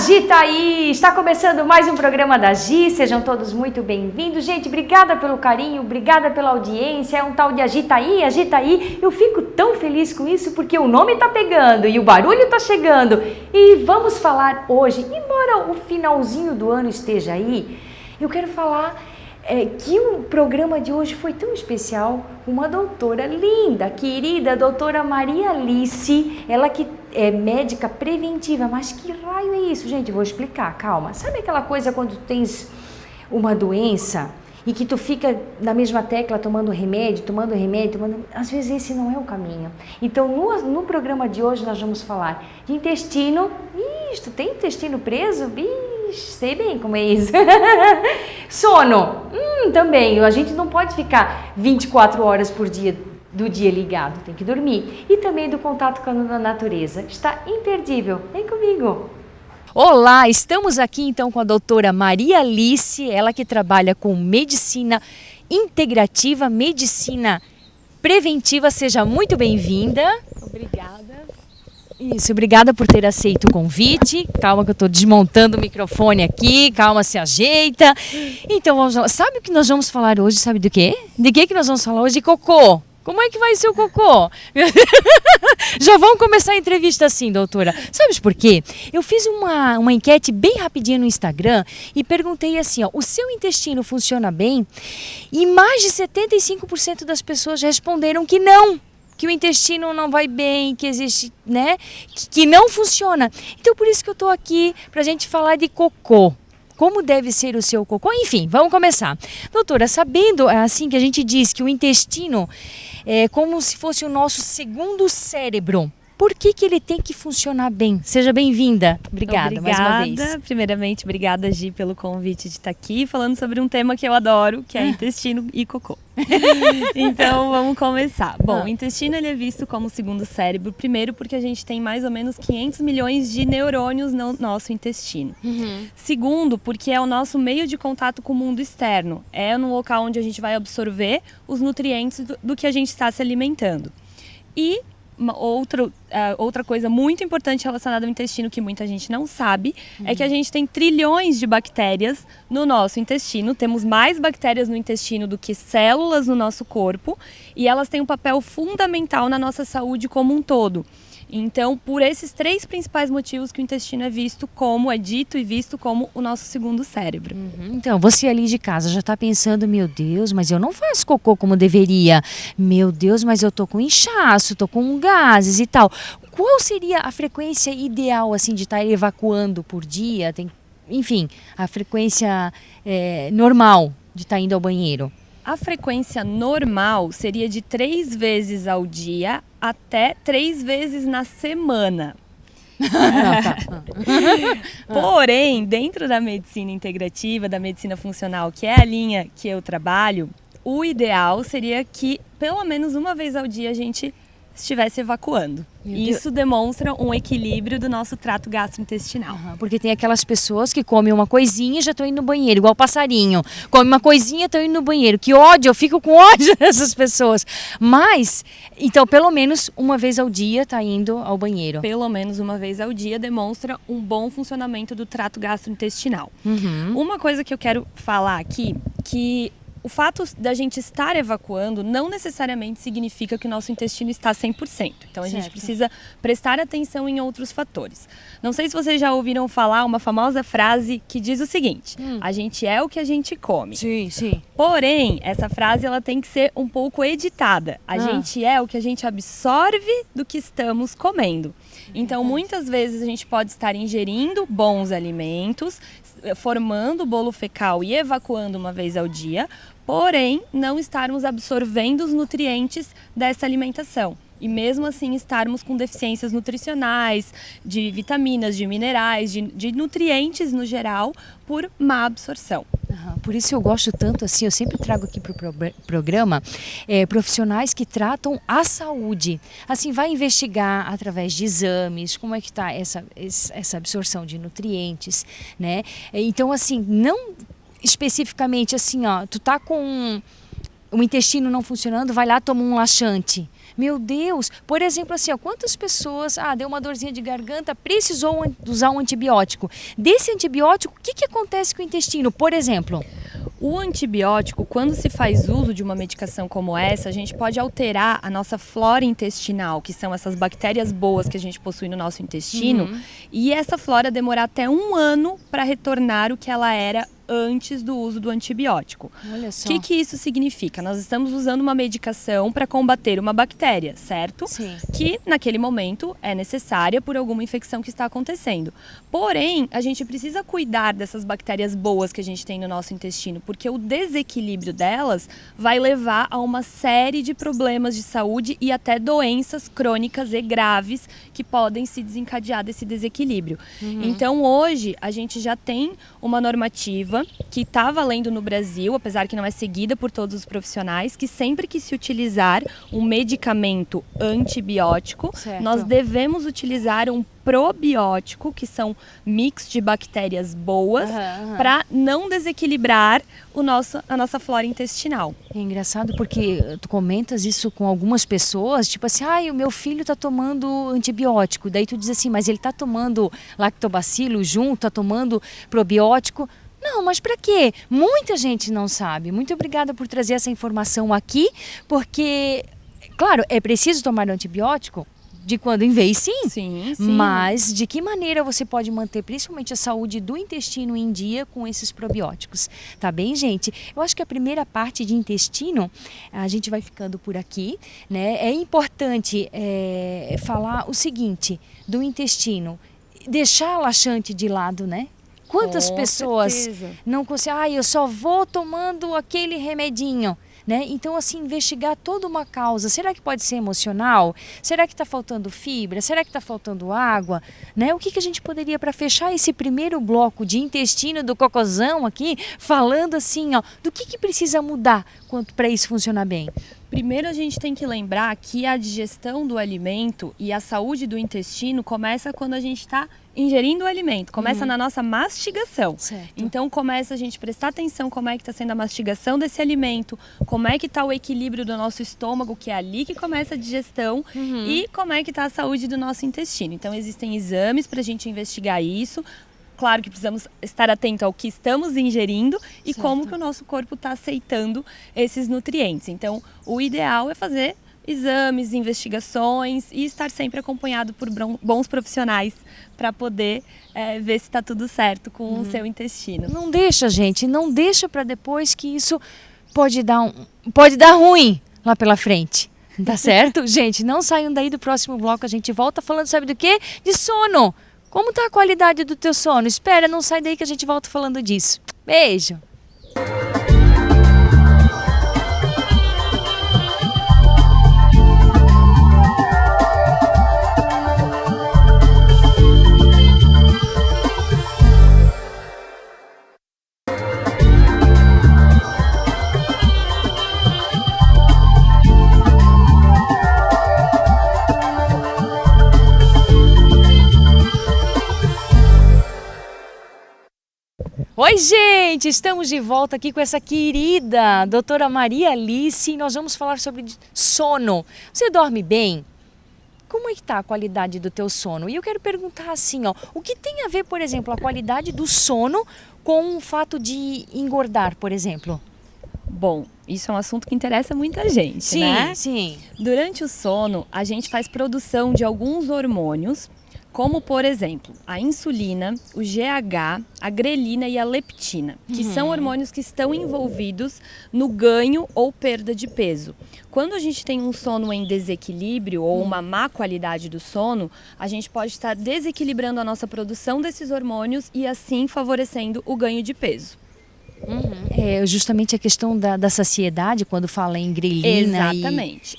Gi tá aí, está começando mais um programa da Gi, sejam todos muito bem-vindos. Gente, obrigada pelo carinho, obrigada pela audiência, é um tal de Agitaí, eu fico tão feliz com isso porque o nome tá pegando e o barulho tá chegando. E vamos falar hoje, embora o finalzinho do ano esteja aí, eu quero falar que o programa de hoje foi tão especial, uma doutora linda, querida, doutora Maria Alice, ela que é médica preventiva, mas que raio é isso, gente? Vou explicar, calma. Sabe aquela coisa quando tu tens uma doença e que tu fica na mesma tecla tomando remédio, às vezes esse não é o caminho. Então no programa de hoje nós vamos falar de intestino. Ih, tu tem intestino preso? Sei bem como é isso. Sono, também, a gente não pode ficar 24 horas por dia do dia ligado, tem que dormir. E também do contato com a natureza, está imperdível, vem comigo. Olá, estamos aqui então com a doutora Maria Alice, ela que trabalha com medicina integrativa, medicina preventiva, seja muito bem-vinda. Obrigada. Isso, obrigada por ter aceito o convite. Calma que eu estou desmontando o microfone aqui, calma, se ajeita. Então, sabe o que nós vamos falar hoje? Sabe do quê? De que nós vamos falar hoje? De cocô. Como é que vai ser o cocô? Já vamos começar a entrevista assim, doutora. Sabe por quê? Eu fiz uma enquete bem rapidinha no Instagram e perguntei assim, ó, o seu intestino funciona bem? E mais de 75% das pessoas responderam que não. Que o intestino não vai bem, que existe, né, que não funciona. Então, por isso que eu estou aqui, para a gente falar de cocô. Como deve ser o seu cocô? Enfim, vamos começar. Doutora, sabendo, assim, que a gente diz que o intestino é como se fosse o nosso segundo cérebro, por que ele tem que funcionar bem? Seja bem-vinda. Obrigada mais uma vez. Primeiramente, obrigada, Gi, pelo convite de estar aqui falando sobre um tema que eu adoro, que é intestino e cocô. Então, vamos começar. Bom, o intestino ele é visto como o segundo cérebro, primeiro porque a gente tem mais ou menos 500 milhões de neurônios no nosso intestino. Segundo, porque é o nosso meio de contato com o mundo externo. É no local onde a gente vai absorver os nutrientes do que a gente está se alimentando. E outra coisa muito importante relacionada ao intestino que muita gente não sabe é que a gente tem trilhões de bactérias no nosso intestino. Temos mais bactérias no intestino do que células no nosso corpo e elas têm um papel fundamental na nossa saúde como um todo. Então, por esses três principais motivos que o intestino é visto como, é dito e visto como o nosso segundo cérebro. Então, você ali de casa já está pensando, meu Deus, mas eu não faço cocô como deveria. Meu Deus, mas eu tô com inchaço, tô com gases e tal. Qual seria a frequência ideal, assim, de estar evacuando por dia? Enfim, a frequência normal de estar indo ao banheiro. A frequência normal seria de 3 vezes ao dia até 3 vezes na semana. Porém, dentro da medicina integrativa, da medicina funcional, que é a linha que eu trabalho, o ideal seria que pelo menos uma vez ao dia a gente estivesse evacuando. Isso demonstra um equilíbrio do nosso trato gastrointestinal. Porque tem aquelas pessoas que comem uma coisinha e já estão indo no banheiro, igual passarinho. Come uma coisinha e estão indo no banheiro. Que ódio, eu fico com ódio dessas pessoas. Mas, então, pelo menos uma vez ao dia está indo ao banheiro. Pelo menos uma vez ao dia demonstra um bom funcionamento do trato gastrointestinal. Uma coisa que eu quero falar aqui, que o fato da gente estar evacuando não necessariamente significa que o nosso intestino está 100%. Então, a gente precisa prestar atenção em outros fatores. Não sei se vocês já ouviram falar uma famosa frase que diz o seguinte: a gente é o que a gente come. Sim, sim. Porém, essa frase ela tem que ser um pouco editada. A gente é o que a gente absorve do que estamos comendo. Então, muitas vezes a gente pode estar ingerindo bons alimentos, formando bolo fecal e evacuando uma vez ao dia, porém não estarmos absorvendo os nutrientes dessa alimentação. E mesmo assim estarmos com deficiências nutricionais, de vitaminas, de minerais, de nutrientes no geral, por má absorção. Por isso eu gosto tanto, assim, eu sempre trago aqui para o programa profissionais que tratam a saúde. Assim, vai investigar através de exames, como é que está essa absorção de nutrientes, né? Então, assim, não especificamente assim, ó, tu tá com o intestino não funcionando, vai lá, toma um laxante. Meu Deus! Por exemplo, assim, ó, quantas pessoas, deu uma dorzinha de garganta, precisou usar um antibiótico. Desse antibiótico, o que acontece com o intestino, por exemplo? O antibiótico, quando se faz uso de uma medicação como essa, a gente pode alterar a nossa flora intestinal, que são essas bactérias boas que a gente possui no nosso intestino, e essa flora demorar até 1 ano para retornar o que ela era antes do uso do antibiótico. Olha só. O que isso significa? Nós estamos usando uma medicação para combater uma bactéria, certo? Sim. Que naquele momento é necessária por alguma infecção que está acontecendo. Porém, a gente precisa cuidar dessas bactérias boas que a gente tem no nosso intestino, porque o desequilíbrio delas vai levar a uma série de problemas de saúde e até doenças crônicas e graves que podem se desencadear desse desequilíbrio. Então, hoje, a gente já tem uma normativa que está valendo no Brasil, apesar que não é seguida por todos os profissionais, que sempre que se utilizar um medicamento antibiótico, certo, nós devemos utilizar um probiótico, que são mix de bactérias boas, para não desequilibrar a nossa flora intestinal. É engraçado porque tu comentas isso com algumas pessoas, tipo assim, o meu filho tá tomando antibiótico. Daí tu diz assim, mas ele tá tomando lactobacilo junto, tá tomando probiótico. Não, mas para quê? Muita gente não sabe. Muito obrigada por trazer essa informação aqui, porque, claro, é preciso tomar antibiótico de quando em vez, sim. Sim. Mas de que maneira você pode manter principalmente a saúde do intestino em dia com esses probióticos? Tá bem, gente? Eu acho que a primeira parte de intestino, a gente vai ficando por aqui, né? É importante falar o seguinte do intestino, deixar a laxante de lado, né? Quantas pessoas não conseguem, eu só vou tomando aquele remedinho, né? Então, assim, investigar toda uma causa. Será que pode ser emocional? Será que está faltando fibra? Será que está faltando água? Né? O que a gente poderia, para fechar esse primeiro bloco de intestino do cocôzão aqui, falando assim, do que precisa mudar para isso funcionar bem? Primeiro a gente tem que lembrar que a digestão do alimento e a saúde do intestino começa quando a gente está ingerindo o alimento, começa na nossa mastigação. Certo. Então começa a gente prestar atenção como é que está sendo a mastigação desse alimento, como é que está o equilíbrio do nosso estômago, que é ali que começa a digestão, e como é que está a saúde do nosso intestino. Então existem exames para a gente investigar isso. Claro que precisamos estar atento ao que estamos ingerindo e como que o nosso corpo está aceitando esses nutrientes. Então, o ideal é fazer exames, investigações e estar sempre acompanhado por bons profissionais para poder ver se está tudo certo com o seu intestino. Não deixa, gente, não deixa para depois, que isso pode dar ruim lá pela frente. Tá certo? Gente, não saiam daí do próximo bloco, a gente volta falando, sabe do quê? De sono. Como tá a qualidade do teu sono? Espera, não sai daí que a gente volta falando disso. Beijo! Oi, gente! Estamos de volta aqui com essa querida doutora Maria Alice e nós vamos falar sobre sono. Você dorme bem? Como é que tá a qualidade do teu sono? E eu quero perguntar assim, o que tem a ver, por exemplo, a qualidade do sono com o fato de engordar, por exemplo? Bom, isso é um assunto que interessa muita gente, né? Sim. Durante o sono, a gente faz produção de alguns hormônios, como, por exemplo, a insulina, o GH, a grelina e a leptina, que são hormônios que estão envolvidos no ganho ou perda de peso. Quando a gente tem um sono em desequilíbrio ou uma má qualidade do sono, a gente pode estar desequilibrando a nossa produção desses hormônios e assim favorecendo o ganho de peso. É justamente a questão da saciedade, quando fala em grelina.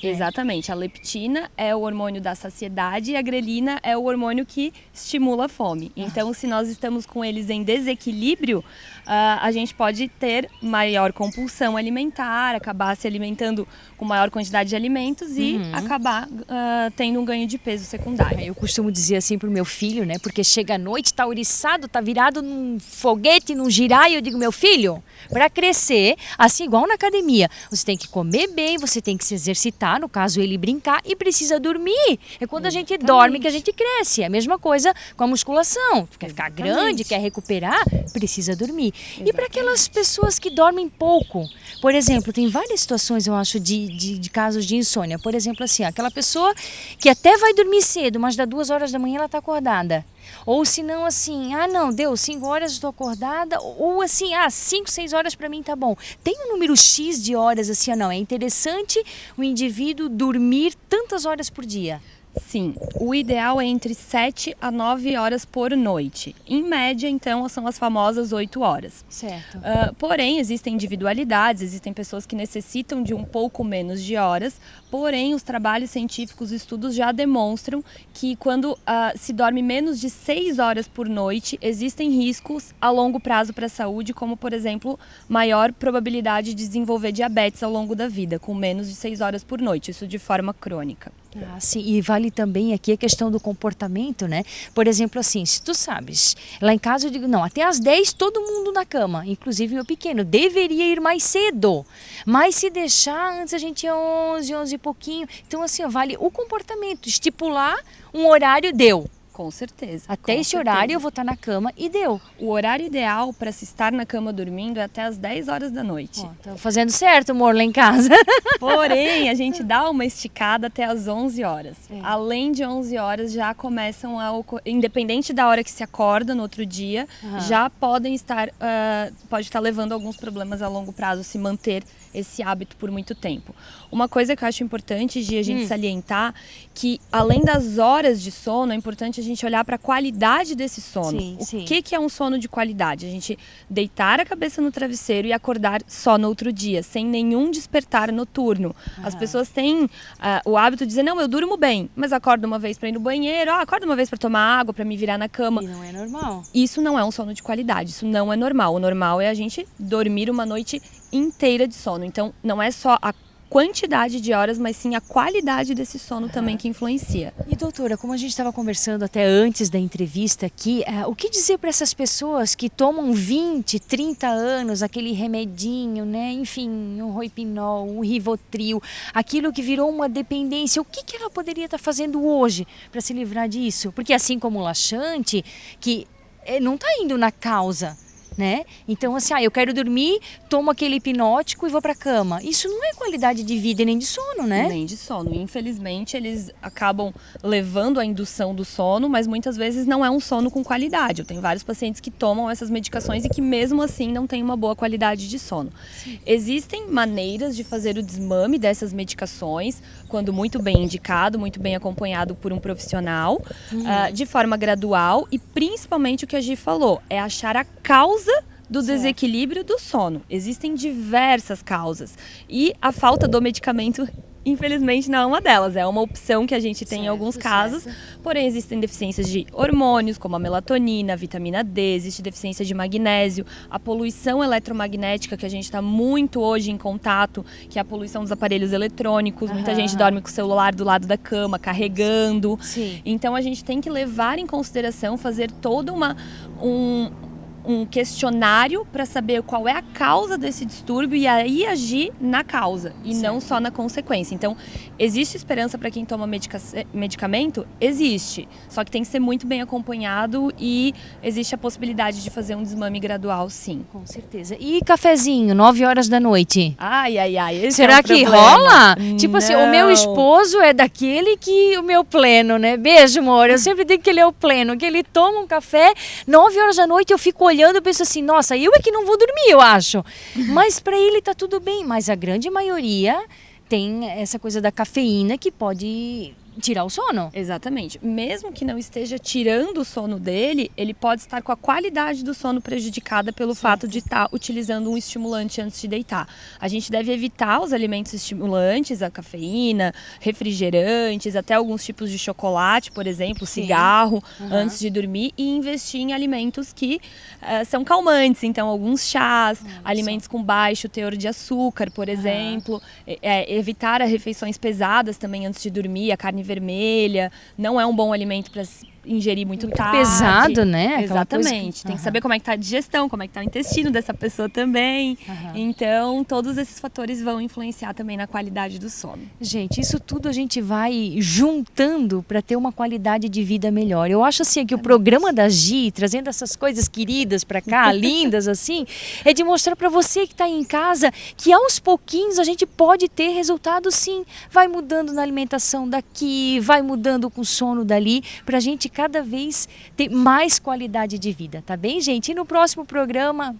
Exatamente. A leptina é o hormônio da saciedade e a grelina é o hormônio que estimula a fome. Então, se nós estamos com eles em desequilíbrio, a gente pode ter maior compulsão alimentar, acabar se alimentando com maior quantidade de alimentos e acabar tendo um ganho de peso secundário. Eu costumo dizer assim pro meu filho, né? Porque chega à noite, tá ouriçado, tá virado num foguete, num giraia. Eu digo, meu filho, pra crescer, assim igual na academia. Você tem que comer bem, você tem que se exercitar, no caso ele brincar, e precisa dormir. É quando a gente dorme que a gente cresce. É a mesma coisa com a musculação. Quer ficar grande, quer recuperar, precisa dormir. E para aquelas pessoas que dormem pouco, por exemplo, tem várias situações, eu acho, de casos de insônia. Por exemplo, assim, aquela pessoa que até vai dormir cedo, mas das 2 horas da manhã ela está acordada. Ou se não, assim, não, deu 5 horas, estou acordada. Ou assim, 5, 6 horas para mim tá bom. Tem um número X de horas, assim, não. É interessante o indivíduo dormir tantas horas por dia. Sim, o ideal é entre 7 a 9 horas por noite. Em média, então, são as famosas 8 horas. Certo. Porém, existem individualidades, existem pessoas que necessitam de um pouco menos de horas. Porém, os trabalhos científicos, estudos já demonstram que quando se dorme menos de 6 horas por noite, existem riscos a longo prazo para a saúde, como, por exemplo, maior probabilidade de desenvolver diabetes ao longo da vida, com menos de 6 horas por noite, isso de forma crônica. Sim, e vale também aqui a questão do comportamento, né? Por exemplo, assim, se tu sabes, lá em casa eu digo, não, até às 10 todo mundo na cama, inclusive meu pequeno, deveria ir mais cedo, mas se deixar, antes a gente ia 11 e pouquinho, então assim, vale o comportamento, estipular um horário, deu. Com certeza. Até esse horário eu vou estar na cama e deu. O horário ideal para se estar na cama dormindo é até as 10 horas da noite. Tô fazendo certo, amor, lá em casa. Porém, a gente dá uma esticada até as 11 horas. Além de 11 horas, já começam a ocorrer, independente da hora que se acorda no outro dia, já podem estar, pode estar levando a alguns problemas a longo prazo, se manter esse hábito por muito tempo. Uma coisa que eu acho importante de a gente salientar, que além das horas de sono, é importante a gente olhar para a qualidade desse sono. O que é um sono de qualidade? A gente deitar a cabeça no travesseiro e acordar só no outro dia, sem nenhum despertar noturno. As pessoas têm o hábito de dizer, não, eu durmo bem, mas acordo uma vez para ir no banheiro, acordo uma vez para tomar água, para me virar na cama. E não é normal. Isso não é um sono de qualidade, isso não é normal. O normal é a gente dormir uma noite inteira de sono. Então, não é só a quantidade de horas, mas sim a qualidade desse sono também que influencia. E doutora, como a gente estava conversando até antes da entrevista aqui, o que dizer para essas pessoas que tomam 20, 30 anos, aquele remedinho, né? Enfim, um Roipinol, um Rivotril, aquilo que virou uma dependência, o que ela poderia estar fazendo hoje para se livrar disso? Porque assim como o laxante, que não está indo na causa, né? Então, assim, eu quero dormir, tomo aquele hipnótico e vou pra cama. Isso não é qualidade de vida nem de sono, né? Nem de sono. Infelizmente, eles acabam levando a indução do sono, mas muitas vezes não é um sono com qualidade. Eu tenho vários pacientes que tomam essas medicações e que mesmo assim não têm uma boa qualidade de sono. Existem maneiras de fazer o desmame dessas medicações, quando muito bem indicado, muito bem acompanhado por um profissional, de forma gradual, e principalmente o que a Gi falou, é achar a causa do desequilíbrio do sono. Existem diversas causas e a falta do medicamento, infelizmente, não é uma delas. É uma opção que a gente tem em alguns casos, porém existem deficiências de hormônios, como a melatonina, a vitamina D, existe deficiência de magnésio, a poluição eletromagnética, que a gente está muito hoje em contato, que é a poluição dos aparelhos eletrônicos. Muita gente dorme com o celular do lado da cama, carregando. Então a gente tem que levar em consideração, fazer toda um questionário para saber qual é a causa desse distúrbio e aí agir na causa e não só na consequência. Então, existe esperança para quem toma medicamento? Existe. Só que tem que ser muito bem acompanhado e existe a possibilidade de fazer um desmame gradual, sim. Com certeza. E cafezinho, 9 horas da noite? Ai, esse será é um que problema. rola? Tipo assim, o meu esposo é daquele que o meu pleno, né? Beijo, amor. Eu sempre digo que ele é o pleno, que ele toma um café, 9 horas da noite eu fico olhando e penso assim, nossa, eu é que não vou dormir, eu acho. Mas para ele tá tudo bem, mas a grande maioria tem essa coisa da cafeína que pode tirar o sono. Exatamente. Mesmo que não esteja tirando o sono dele, ele pode estar com a qualidade do sono prejudicada pelo fato de estar utilizando um estimulante antes de deitar. A gente deve evitar os alimentos estimulantes, a cafeína, refrigerantes, até alguns tipos de chocolate, por exemplo, cigarro, antes de dormir, e investir em alimentos que são calmantes. Então, alguns chás, alimentos com baixo teor de açúcar, por exemplo. Evitar as refeições pesadas também antes de dormir, a carne vermelha não é um bom alimento ingerir muito tarde. Pesado, né? Exatamente. Tem que saber como é que tá a digestão, como é que tá o intestino dessa pessoa também. Então, todos esses fatores vão influenciar também na qualidade do sono. Gente, isso tudo a gente vai juntando para ter uma qualidade de vida melhor. Eu acho assim que o programa da Gi, trazendo essas coisas queridas para cá, lindas assim, é de mostrar para você que está em casa que aos pouquinhos a gente pode ter resultado sim. Vai mudando na alimentação daqui, vai mudando com o sono dali, para a gente cada vez ter mais qualidade de vida, tá bem, gente? E no próximo programa...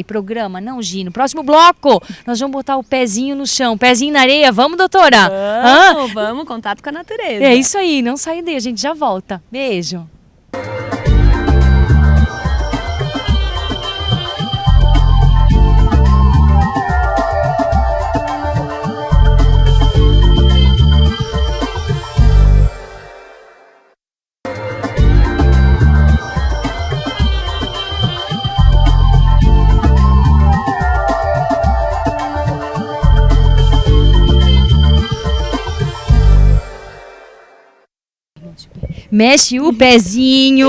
programa, não, Gi. No próximo bloco, nós vamos botar o pezinho no chão, pezinho na areia. Vamos, doutora? Vamos, contato com a natureza. É isso aí, não sai daí, a gente já volta. Beijo. Mexe o pezinho,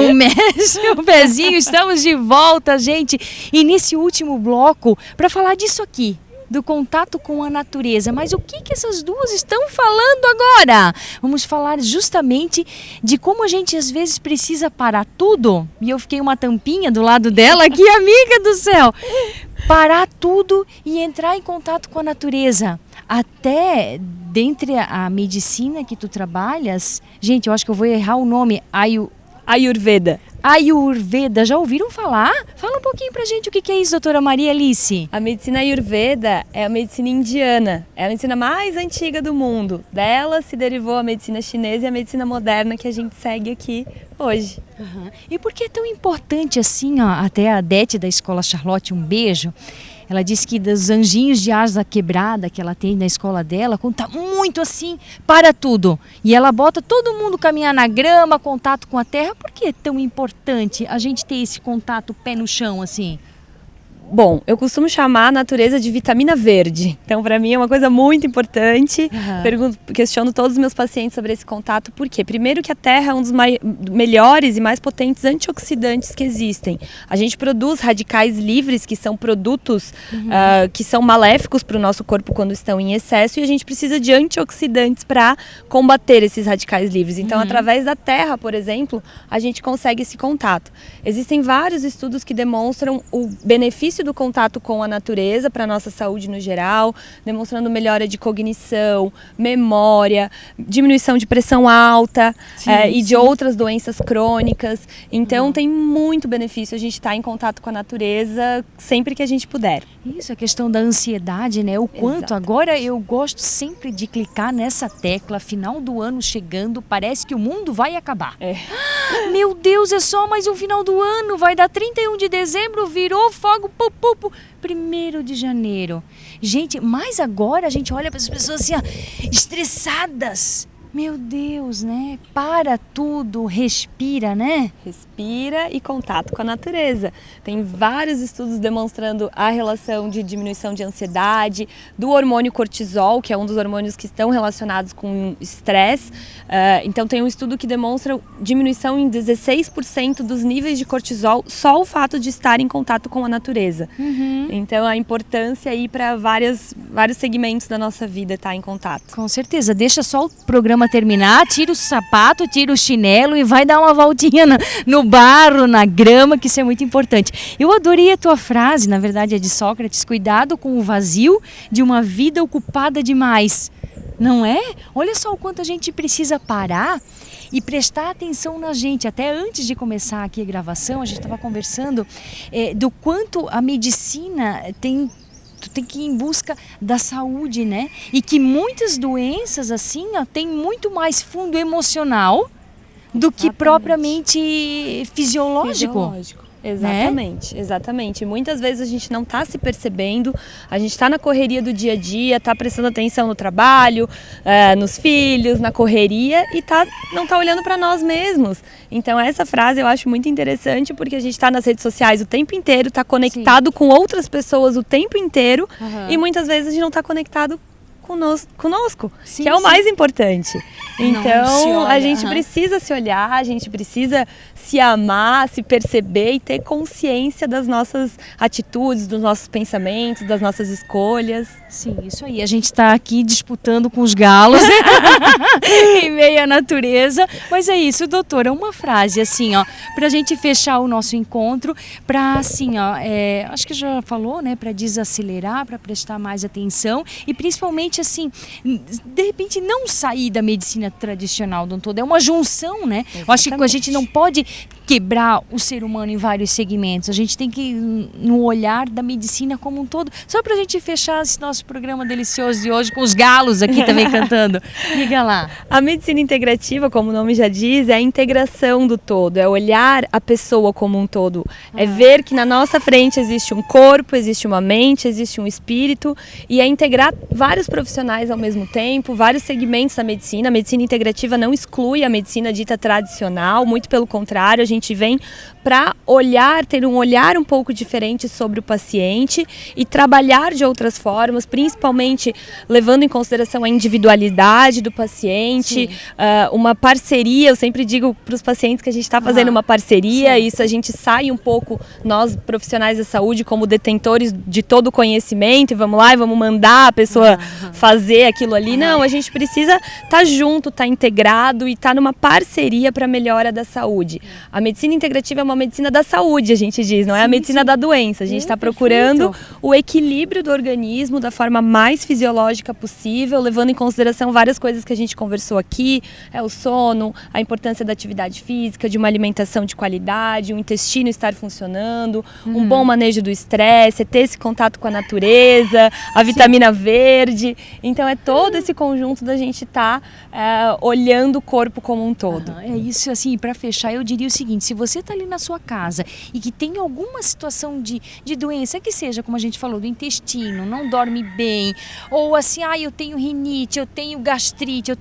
estamos de volta, gente. E nesse último bloco, para falar disso aqui, do contato com a natureza. Mas o que essas duas estão falando agora? Vamos falar justamente de como a gente às vezes precisa parar tudo. E eu fiquei uma tampinha do lado dela aqui, amiga do céu. Parar tudo e entrar em contato com a natureza. Até dentre a medicina que tu trabalhas, gente, eu acho que eu vou errar o nome, Ayurveda. Ayurveda, já ouviram falar? Fala um pouquinho pra gente o que é isso, doutora Maria Alice. A medicina Ayurveda é a medicina indiana, é a medicina mais antiga do mundo. Dela se derivou a medicina chinesa e a medicina moderna que a gente segue aqui hoje. E por que é tão importante assim, ó, até a Dete da Escola Charlotte, um beijo, ela disse que dos anjinhos de asa quebrada que ela tem na escola dela, conta muito assim, para tudo. E ela bota todo mundo caminhar na grama, contato com a terra. Por que é tão importante a gente ter esse contato pé no chão assim? Bom, eu costumo chamar a natureza de vitamina verde. Então, para mim é uma coisa muito importante. Questiono todos os meus pacientes sobre esse contato. Por quê? Primeiro que a terra é um dos melhores e mais potentes antioxidantes que existem. A gente produz radicais livres, que são produtos que são maléficos para o nosso corpo quando estão em excesso. E a gente precisa de antioxidantes para combater esses radicais livres. Então, através da terra, por exemplo, a gente consegue esse contato. Existem vários estudos que demonstram o benefício do contato com a natureza para a nossa saúde no geral, demonstrando melhora de cognição, memória, diminuição de pressão alta e de outras doenças crônicas. Então tem muito benefício a gente estar em contato com a natureza sempre que a gente puder. Isso, a questão da ansiedade, né? O quanto agora eu gosto sempre de clicar nessa tecla, final do ano chegando, parece que o mundo vai acabar. Meu Deus, é só mais um final do ano, vai dar 31 de dezembro, virou fogo, 1º de janeiro. Gente, mas agora a gente olha para as pessoas assim, ó, estressadas. Meu Deus, né? Para tudo, respira, né? Respira e contato com a natureza. Tem vários estudos demonstrando a relação de diminuição de ansiedade, do hormônio cortisol, que é um dos hormônios que estão relacionados com estresse. Então tem um estudo que demonstra diminuição em 16% dos níveis de cortisol, só o fato de estar em contato com a natureza. Então a importância aí para vários segmentos da nossa vida estar em contato. Com certeza, deixa só o programa terminar, tira o sapato, tira o chinelo e vai dar uma voltinha no barro, na grama, que isso é muito importante. Eu adorei a tua frase, na verdade é de Sócrates, cuidado com o vazio de uma vida ocupada demais. Não é? Olha só o quanto a gente precisa parar e prestar atenção na gente. Até antes de começar aqui a gravação, a gente estava conversando do quanto a medicina tem que ir em busca da saúde, né? E que muitas doenças, assim, ó, tem muito mais fundo emocional do que propriamente fisiológico. Exatamente, exatamente. Muitas vezes a gente não está se percebendo, a gente está na correria do dia a dia, está prestando atenção no trabalho, nos filhos, na correria e não está olhando para nós mesmos. Então essa frase eu acho muito interessante porque a gente está nas redes sociais o tempo inteiro, está conectado com outras pessoas o tempo inteiro e muitas vezes a gente não está conectado conosco, Sim, que é o sim. mais importante. Não se Então, olha, a gente aham. precisa se olhar, a gente precisa se amar, se perceber e ter consciência das nossas atitudes, dos nossos pensamentos, das nossas escolhas. Sim, isso aí. A gente está aqui disputando com os galos em meio à natureza. Mas é isso, doutora, uma frase assim, ó, para a gente fechar o nosso encontro, para assim, ó, acho que já falou, né, para desacelerar, para prestar mais atenção e principalmente assim, de repente não sair da medicina tradicional de um todo. É uma junção, né? Eu acho que a gente não pode quebrar o ser humano em vários segmentos. A gente tem que ir no olhar da medicina como um todo. Só para a gente fechar esse nosso programa delicioso de hoje com os galos aqui também cantando. Diga lá. A medicina integrativa, como o nome já diz, é a integração do todo, é olhar a pessoa como um todo, é ver que na nossa frente existe um corpo, existe uma mente, existe um espírito e é integrar vários profissionais ao mesmo tempo, vários segmentos da medicina. A medicina integrativa não exclui a medicina dita tradicional, muito pelo contrário, a gente vem para ter um olhar um pouco diferente sobre o paciente e trabalhar de outras formas, principalmente levando em consideração a individualidade do paciente, uma parceria. Eu sempre digo para os pacientes que a gente está fazendo uma parceria, isso a gente sai um pouco, nós profissionais da saúde, como detentores de todo o conhecimento, e vamos lá e vamos mandar a pessoa fazer aquilo ali. Não, a gente precisa estar junto, estar integrado e estar numa parceria para a melhora da saúde. A medicina integrativa é uma medicina da saúde, a gente diz, não é a medicina da doença. A gente está procurando o equilíbrio do organismo da forma mais fisiológica possível, levando em consideração várias coisas que a gente conversou aqui, o sono, a importância da atividade física, de uma alimentação de qualidade, o intestino estar funcionando, um bom manejo do estresse, ter esse contato com a natureza, a vitamina verde. Então é todo esse conjunto da gente estar olhando o corpo como um todo. É isso, assim, para fechar, eu diria o seguinte: se você está ali na sua casa e que tem alguma situação de doença, que seja, como a gente falou, do intestino, não dorme bem, ou assim, eu tenho rinite, eu tenho gastrite,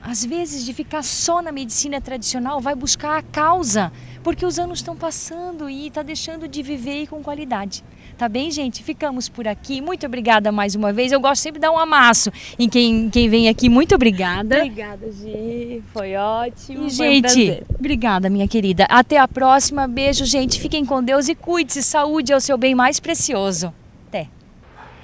às vezes, de ficar só na medicina tradicional, vai buscar a causa, porque os anos estão passando e está deixando de viver com qualidade. Tá bem, gente? Ficamos por aqui. Muito obrigada mais uma vez. Eu gosto sempre de dar um amasso em quem vem aqui. Muito obrigada. Obrigada, Gi. Foi ótimo. E, foi um prazer. gente, obrigada, minha querida. Até a próxima. Beijo, gente. Fiquem com Deus e cuide-se. Saúde é o seu bem mais precioso. Até.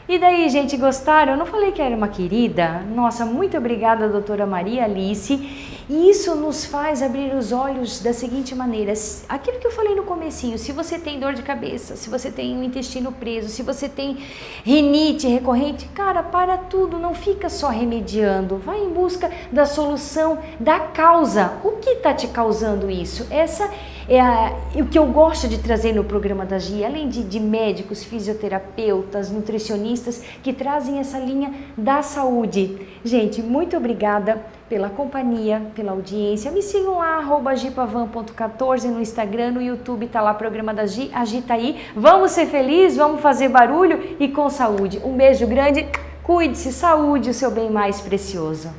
E daí, gente, gostaram? Eu não falei que era uma querida? Nossa, muito obrigada, doutora Maria Alice. E isso nos faz abrir os olhos da seguinte maneira: aquilo que eu falei no comecinho, se você tem dor de cabeça, se você tem o intestino preso, se você tem rinite recorrente, cara, para tudo, não fica só remediando, vai em busca da solução, da causa. O que está te causando isso? Essa é o que eu gosto de trazer no programa da Gi, além de médicos, fisioterapeutas, nutricionistas que trazem essa linha da saúde. Gente, muito obrigada pela companhia, pela audiência. Me sigam lá, @gipavan.14 no Instagram, no YouTube tá lá, programa da Gi, a Gi tá aí. Vamos ser felizes, vamos fazer barulho e com saúde. Um beijo grande, cuide-se, saúde, o seu bem mais precioso.